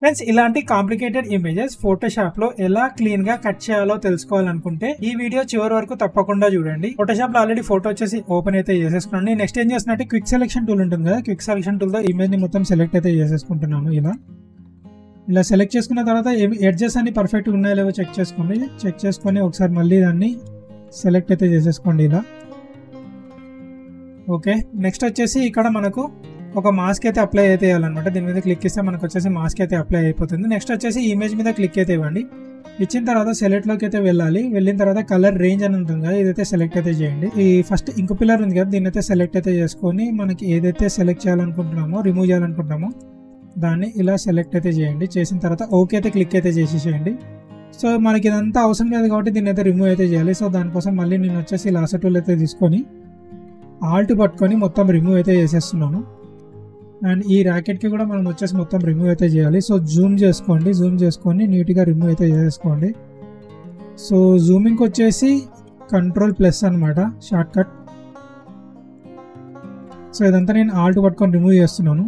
Friends, ఇలాంటి complicated images Photoshop లో ఎలా క్లీన్ గా కట్ చేయాలో తెలుసుకోవాలనుకుంటే ఈ వీడియో చివరి వరకు తప్పకుండా చూడండి. ఫోటోషాప్ లో ఆల్రెడీ ఫోటో వచ్చేసి ఓపెన్ అయితే చేసేసుకున్నాను. నెక్స్ట్ ఏం చేస్తున్నట్టు క్విక్ సెలెక్షన్ టూల్ ఉంటుంది కదా, క్విక్ సెలెక్షన్ టూల్ తో ఇమేజ్ ని మొత్తం సెలెక్ట్ అయితే చేసేసుకుంటున్నాను. ఇలా సెలెక్ట్ చేసుకున్న తర్వాత ఎడ్జెస్ అన్ని పర్ఫెక్ట్ ఉన్నాయో లేవో చెక్ చేసుకోండి. చెక్ చేసుకొని ఒకసారి మళ్ళీ దాన్ని సెలెక్ట్ అయితే చేసేసుకోండి ఇలా. ఓకే, నెక్స్ట్ వచ్చేసి ఇక్కడ మనకు ఒక మాస్క్ అయితే అప్లై అయితే చేయాలన్నమాట. దీని మీద క్లిక్ ఇస్తే మనకు వచ్చేసి మాస్క్ అయితే అప్లై అయిపోతుంది. నెక్స్ట్ వచ్చేసి ఇమేజ్ మీద క్లిక్ అయితే ఇవ్వండి. ఇచ్చిన తర్వాత సెలెక్ట్ లోకి అయితే వెళ్ళాలి. వెళ్ళిన తర్వాత కలర్ రేంజ్ అని ఉంటుంది కదా, ఇదైతే సెలెక్ట్ అయితే చేయండి. ఈ ఫస్ట్ ఇంకో పిల్లర్ ఉంది కదా, దీన్ని అయితే సెలెక్ట్ అయితే చేసుకొని మనకి ఏదైతే సెలెక్ట్ చేయాలనుకుంటున్నామో, రిమూవ్ చేయాలనుకుంటున్నామో దాన్ని ఇలా సెలెక్ట్ అయితే చేయండి. చేసిన తర్వాత ఓకే అయితే క్లిక్ అయితే చేసేసేయండి. సో మనకి ఇదంతా అవసరం లేదు కాబట్టి దీన్ని అయితే రిమూవ్ అయితే చేయాలి. సో దానికోసం మళ్ళీ నేను వచ్చేసి లాసర్ టూల్ అయితే తీసుకొని ఆల్ట్ పట్టుకొని మొత్తం రిమూవ్ అయితే చేసేస్తున్నాను. అండ్ ఈ ర్యాకెట్కి కూడా మనం వచ్చేసి మొత్తం రిమూవ్ అయితే చేయాలి. సో జూమ్ చేసుకోండి, జూమ్ చేసుకొని నీట్గా రిమూవ్ అయితే చేసేసుకోండి. సో జూమింగ్కి వచ్చేసి Ctrl+ అనమాట షార్ట్ కట్. సో ఇదంతా నేను ఆల్ట్ పట్టుకొని రిమూవ్ చేస్తున్నాను.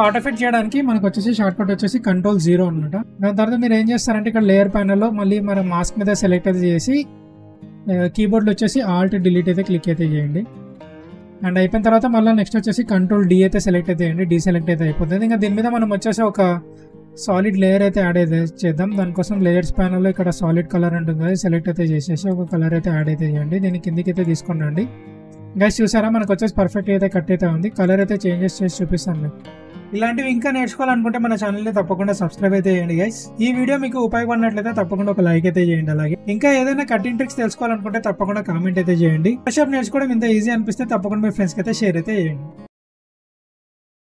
ఆటోఫిట్ చేయడానికి మనకు వచ్చేసి షార్ట్ కట్ వచ్చేసి Ctrl+0 అనమాట. దాని తర్వాత మీరు ఏం చేస్తారంటే ఇక్కడ లేయర్ ప్యానల్లో మళ్ళీ మన మాస్క్ మీద సెలెక్ట్ అయితే చేసి కీబోర్డ్లో వచ్చేసి ఆల్ట్ డిలీట్ అయితే క్లిక్ అయితే చేయండి. అండ్ అయిపోయిన తర్వాత మళ్ళీ నెక్స్ట్ వచ్చేసి Ctrl+D అయితే సెలెక్ట్ అయితే చేయండి. డీసెలెక్ట్ అయితే అయిపోతుంది. ఇంకా దీని మీద మనం వచ్చేసి ఒక సాలిడ్ లేయర్ అయితే యాడ్ అయితే చేద్దాం. దానికోసం లేయర్స్ ప్యానల్లో ఇక్కడ సాలిడ్ కలర్ ఉంటుంది కదా, సెలెక్ట్ అయితే చేసేసి ఒక కలర్ అయితే యాడ్ అయితే చేయండి. దీన్ని కిందికి అయితే తీసుకొని రండి. గైస్ చూసారా, మనకు వచ్చేసి పర్ఫెక్ట్ అయితే కట్ అయితే ఉంది. కలర్ అయితే చేంజెస్ చేసి చూపిస్తాను. ఇలాంటివి ఇంకా నేర్చుకోవాలనుకుంటే మన ఛానల్ని తప్పకుండా సబ్స్క్రైబ్ అయితే చేయండి గైస్. ఈ వీడియో మీకు ఉపయోగపడినట్లయితే తప్పకుండా ఒక లైక్ అయితే చేయండి. అలాగే ఇంకా ఏదైనా కటింగ్ ట్రిక్స్ తెలుసుకోవాలనుకుంటే తప్పకుండా కామెంట్ అయితే చేయండి. ఫోటోషాప్ నేర్చుకోవడం ఇంత ఈజీ అనిపిస్తే తప్పకుండా మీ ఫ్రెండ్స్కి అయితే షేర్ అయితే చేయండి.